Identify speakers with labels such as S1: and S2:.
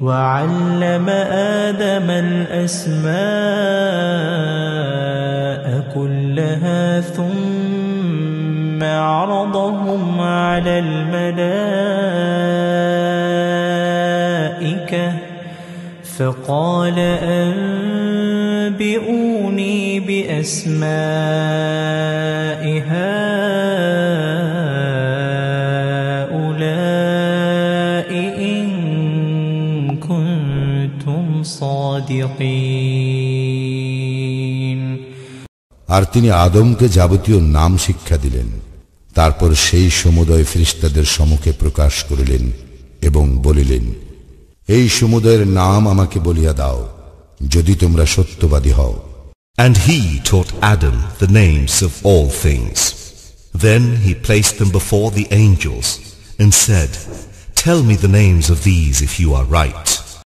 S1: وعلم آدم الأسماء كلها ثم عرضهم على الملائكة فقال أنبئوني بأسماء هؤلاء إن كنتم صادقين।
S2: আর তিনি আদমকে যাবতীয় নাম শিক্ষা দিলেন। তারপর সেই সমুদয় ফেরেশতাদের সম্মুখে প্রকাশ করিলেন এবং বলিলেন, এই সমুদয়ের নাম আমাকে বলিয়া দাও, যদি তোমরা সত্যবাদী হও।
S3: And he taught Adam the names of all things. Then he placed them before the angels and said, tell me the names of these if you are right.